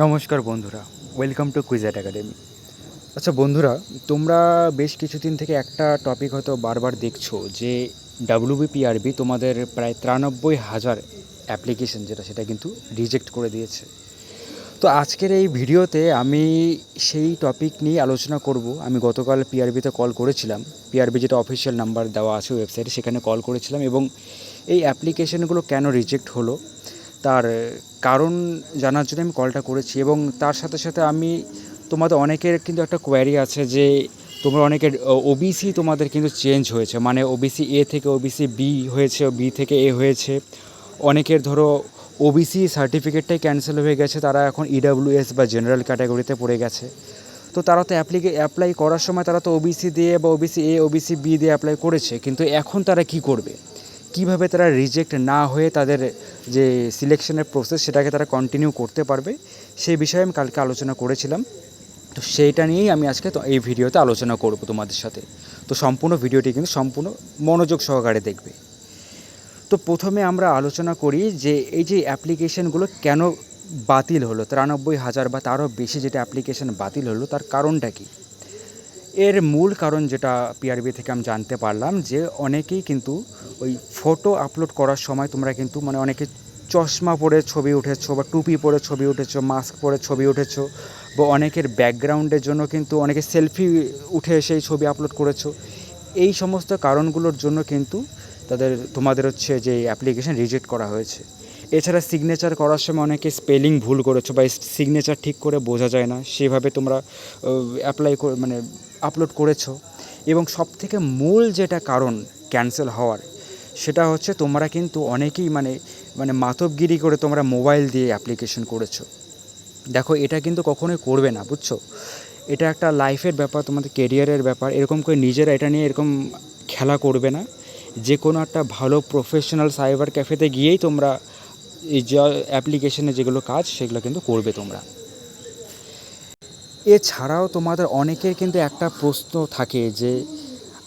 নমস্কার বন্ধুরা, welcome to কুইজেট academy. আচ্ছা বন্ধুরা, তোমরা বেশ কিছুদিন থেকে একটা টপিক হয়তো বারবার দেখছো যে ডাব্লিউবিপিআরবি তোমাদের প্রায় 93,000 অ্যাপ্লিকেশন সেটা কিন্তু রিজেক্ট করে দিয়েছে। তো আজকের এই ভিডিওতে আমি সেই টপিক নিয়ে আলোচনা করব। আমি গতকাল পিআরবিতে কল করেছিলাম, পিআরবি যেটা অফিসিয়াল নাম্বার দেওয়া আছে ওয়েবসাইটে, সেখানে কল করেছিলাম এবং এই অ্যাপ্লিকেশনগুলো কেন রিজেক্ট হলো তার কারণ জানার জন্য আমি কলটা করেছি। এবং তার সাথে সাথে আমি তোমাদের অনেকের কিন্তু একটা কোয়ারি আছে যে তোমরা অনেকের ওবিসি তোমাদের কিন্তু চেঞ্জ হয়েছে, মানে ওবিসি এ থেকে ওবিসি বি হয়েছে, বি থেকে এ হয়েছে। অনেকের ধরো ওবিসি সার্টিফিকেটটাই ক্যান্সেল হয়ে গেছে, তারা এখন ইডাব্লিউএস বা জেনারেল ক্যাটাগরিতে পড়ে গেছে। তো তারা তো অ্যাপ্লাই করার সময় তারা তো ওবিসি দিয়ে বা ওবিসি এ ওবিসি বি দিয়ে অ্যাপ্লাই করেছে, কিন্তু এখন তারা কি করবে, কিভাবে তারা রিজেক্ট না হয়ে তাদের যে সিলেকশনের প্রসেস সেটাকে তারা কন্টিনিউ করতে পারবে, সেই বিষয়ে আমি কালকে আলোচনা করেছিলাম। তো সেইটা নিয়েই আমি আজকে তো এই ভিডিওতে আলোচনা করব তোমাদের সাথে। তো সম্পূর্ণ ভিডিওটি কিন্তু সম্পূর্ণ মনোযোগ সহকারে দেখবে। তো প্রথমে আমরা আলোচনা করি যে এই যে অ্যাপ্লিকেশানগুলো কেন বাতিল হলো, 93,000 বা তারও বেশি যেটা অ্যাপ্লিকেশান বাতিল হলো, তার কারণটা কী। এর মূল কারণ যেটা পিআরবি থেকে আমি জানতে পারলাম যে অনেকেই কিন্তু ওই ফটো আপলোড করার সময় তোমরা কিন্তু মানে অনেকে চশমা পরে ছবি উঠেছো বা টুপি পরে ছবি উঠেছো, মাস্ক পরে ছবি উঠেছো, বা অনেকের ব্যাকগ্রাউন্ডের জন্য কিন্তু অনেকে সেলফি উঠে সেই ছবি আপলোড করেছো। এই সমস্ত কারণগুলোর জন্য কিন্তু তোমাদের হচ্ছে যে অ্যাপ্লিকেশান রিজেক্ট করা হয়েছে। এছাড়া সিগনেচার করার সময় অনেকে স্পেলিং ভুল করেছো বা সিগনেচার ঠিক করে বোঝা যায় না, সেভাবে তোমরা মানে আপলোড করেছো। এবং সবথেকে মূল যেটা কারণ ক্যান্সেল হওয়ার, সেটা হচ্ছে তোমরা কিন্তু অনেকেই মানে মানে মাতবগিরি করে তোমরা মোবাইল দিয়ে অ্যাপ্লিকেশন করেছো। দেখো, এটা কিন্তু কখনোই করবে না, বুঝছো। এটা একটা লাইফের ব্যাপার, তোমাদের কেরিয়ারের ব্যাপার। এরকম করে নিজেরা এটা নিয়ে এরকম খেলা করবে না। যে কোনো একটা ভালো প্রফেশনাল সাইবার ক্যাফেতে গিয়েই তোমরা এই যে অ্যাপ্লিকেশনে যেগুলো কাজ সেগুলো কিন্তু করবে তোমরা। এছাড়াও তোমাদের অনেকের কিন্তু একটা প্রশ্ন থাকে যে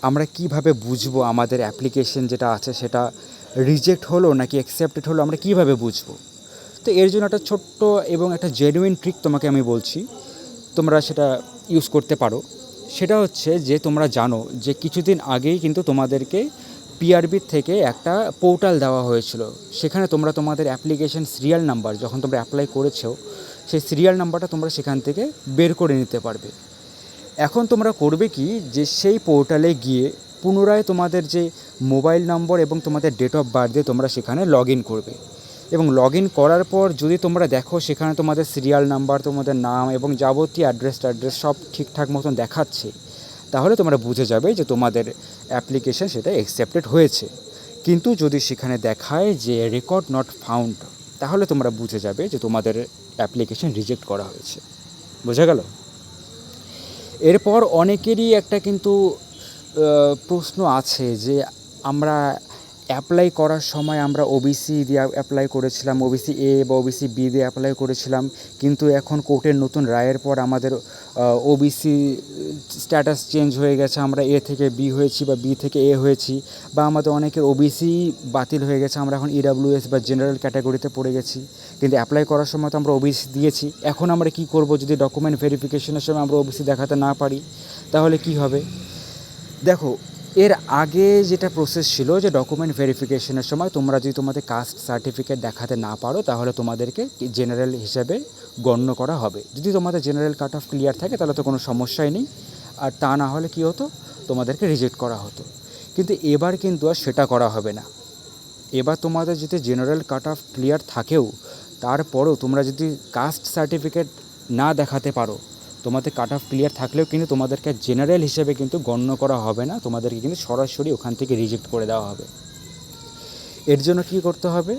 আমরা কিভাবে বুঝবো আমাদের অ্যাপ্লিকেশন যেটা আছে সেটা রিজেক্ট হলো নাকি অ্যাকসেপ্টেড হলো, আমরা কিভাবে বুঝবো। তো এর জন্য একটা ছোট্ট এবং একটা জেনুইন ট্রিক তোমাকে আমি বলছি, তোমরা সেটা ইউজ করতে পারো। সেটা হচ্ছে যে তোমরা জানো যে কিছুদিন আগেই কিন্তু তোমাদেরকে পিআরবির থেকে একটা পোর্টাল দেওয়া হয়েছিল। সেখানে তোমরা তোমাদের অ্যাপ্লিকেশন সিরিয়াল নাম্বার যখন তোমরা অ্যাপ্লাই করেছো, সেই সিরিয়াল নাম্বারটা তোমরা সেখান থেকে বের করে নিতে পারবে। এখন তোমরা করবে কি, যে সেই পোর্টালে গিয়ে পুনরায় তোমাদের যে মোবাইল নম্বর এবং তোমাদের ডেট অফ বার্থ দিয়ে তোমরা সেখানে লগ ইন করবে। এবং লগ ইন করার পর যদি তোমরা দেখো সেখানে তোমাদের সিরিয়াল নাম্বার, তোমাদের নাম এবং যাবতীয় অ্যাড্রেস সব ঠিকঠাক মতন দেখাচ্ছে, তাহলে তোমরা বুঝে যাবে যে তোমাদের অ্যাপ্লিকেশন সেটা অ্যাকসেপ্টেড হয়েছে। কিন্তু যদি সেখানে দেখায় যে রেকর্ড নট ফাউন্ড, তাহলে তোমরা বুঝে যাবে যে তোমাদের অ্যাপ্লিকেশন রিজেক্ট করা হয়েছে। বোঝা গেল? এরপর অনেকেরই একটা কিন্তু প্রশ্ন আছে যে আমরা অ্যাপ্লাই করার সময় আমরা ওবিসি দিয়ে অ্যাপ্লাই করেছিলাম, ওবিসি এ বা ওবিসি বি দিয়ে অ্যাপ্লাই করেছিলাম, কিন্তু এখন কোর্টের নতুন রায়ের পর আমাদের ওবিসি স্ট্যাটাস চেঞ্জ হয়ে গেছে, আমরা এ থেকে বি হয়েছি বা বি থেকে এ হয়েছি, বা আমাদের অনেকের ওবিসি বাতিল হয়ে গেছে, আমরা এখন ইডাব্লিউএস বা জেনারেল ক্যাটাগরিতে পড়ে গেছি, কিন্তু অ্যাপ্লাই করার সময় তো আমরা ওবিসি দিয়েছি। এখন আমরা কি করব যদি ডকুমেন্ট ভেরিফিকেশনের সময় আমরা ওবিসি দেখাতে না পারি, তাহলে কি হবে? দেখো, এর আগে যেটা প্রসেস ছিল যে ডকুমেন্ট ভেরিফিকেশনের সময় তোমরা যদি তোমাদের কাস্ট সার্টিফিকেট দেখাতে না পারো, তাহলে তোমাদেরকে জেনারেল হিসেবে গণ্য করা হবে। যদি তোমাদের জেনারেল কাট অফ ক্লিয়ার থাকে তাহলে তো কোনো সমস্যাই নেই, আর তা না হলে কী হতো, তোমাদেরকে রিজেক্ট করা হতো। কিন্তু এবার কিন্তু আর সেটা করা হবে না। এবার তোমাদের যদি জেনারেল কাট অফ ক্লিয়ার থাকেও, তারপরও তোমরা যদি কাস্ট সার্টিফিকেট না দেখাতে পারো, তোমাদের কাট অফ ক্লিয়ার থাকলেও কিন্তু তোমাদেরকে জেনারেল হিসেবে কিন্তু গণ্য করা হবে না, তোমাদেরকে কিন্তু সরাসরি ওখান থেকে রিজেক্ট করে দেওয়া হবে। এর জন্য কী করতে হবে?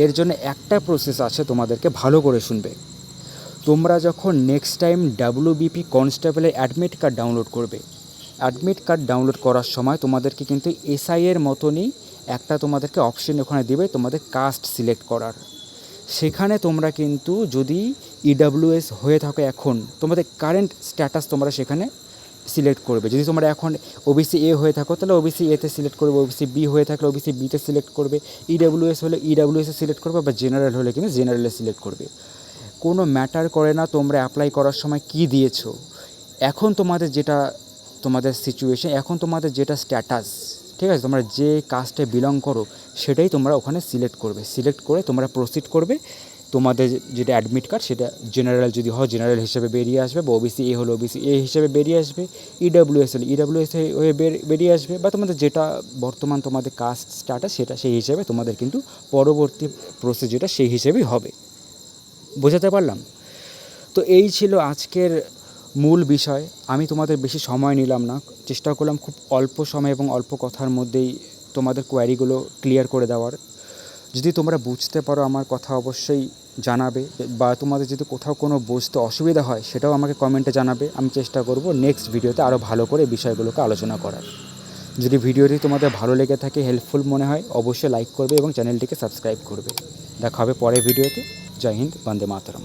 এর জন্য একটা প্রসেস আছে, তোমাদেরকে ভালো করে শুনবে। তোমরা যখন নেক্সট টাইম ডাব্লিউবিপি কনস্টেবলের অ্যাডমিট কার্ড ডাউনলোড করবে, অ্যাডমিট কার্ড ডাউনলোড করার সময় তোমাদেরকে কিন্তু এসআইয়ের মতনই একটা তোমাদেরকে অপশন ওখানে দেবে তোমাদের কাস্ট সিলেক্ট করার। সেখানে তোমরা কিন্তু যদি ইডাব্লিউএস হয়ে থাকো, এখন তোমাদের কারেন্ট স্ট্যাটাস তোমরা সেখানে সিলেক্ট করবে। যদি তোমরা এখন ওবিসি এ হয়ে থাকো তাহলে ওবিসি এতে সিলেক্ট করবে, ওবিসি বি হয়ে থাকলে ওবিসি বিতে সিলেক্ট করবে, ইডাব্লিউএস হলে ইডাব্লিউএসে সিলেক্ট করবে, বা জেনারেল হলে কিন্তু জেনারেলে সিলেক্ট করবে। কোনো ম্যাটার করে না তোমরা অ্যাপ্লাই করার সময় কী দিয়েছো, এখন তোমাদের যেটা তোমাদের সিচুয়েশন, এখন তোমাদের যেটা স্ট্যাটাস, ঠিক আছে, তোমরা যে কাস্টে বিলং করো সেটাই তোমরা ওখানে সিলেক্ট করবে, সিলেক্ট করে তোমরা প্রসিড করবে। তোমাদের যেটা অ্যাডমিট কার্ড সেটা জেনারেল যদি হয় জেনারেল হিসেবে বেরিয়ে আসবে, বা ওবিসি এ হলো ওবিসি এ হিসেবে বেরিয়ে আসবে, ইডাব্লিউএস হলে ইডাব্লিউএস হয়ে বেরিয়ে আসবে, বা তোমাদের যেটা বর্তমান তোমাদের কাস্ট স্ট্যাটাস সেটা সেই হিসেবে তোমাদের কিন্তু পরবর্তী প্রসিডিউরটা সেই হিসেবেই হবে। বোঝাতে পারলাম? তো এই ছিল আজকের মূল বিষয়। আমি তোমাদের বেশি সময় নিলাম না, চেষ্টা করলাম খুব অল্প সময় এবং অল্প কথার মধ্যেই তোমাদের কোয়ারিগুলো ক্লিয়ার করে দেওয়ার। যদি তোমরা বুঝতে পারো আমার কথা অবশ্যই জানাবে, বা তোমাদের যদি কোথাও কোনো বুঝতে অসুবিধা হয় সেটাও আমাকে কমেন্টে জানাবে। আমি চেষ্টা করব নেক্সট ভিডিওতে আরও ভালো করে বিষয়গুলোকে আলোচনা করার। যদি ভিডিওটি তোমাদের ভালো লেগে থাকে, হেল্পফুল মনে হয়, অবশ্যই লাইক করবে এবং চ্যানেলটিকে সাবস্ক্রাইব করবে। দেখা হবে পরের ভিডিওতে। জয় হিন্দ, বন্দে মাতরম।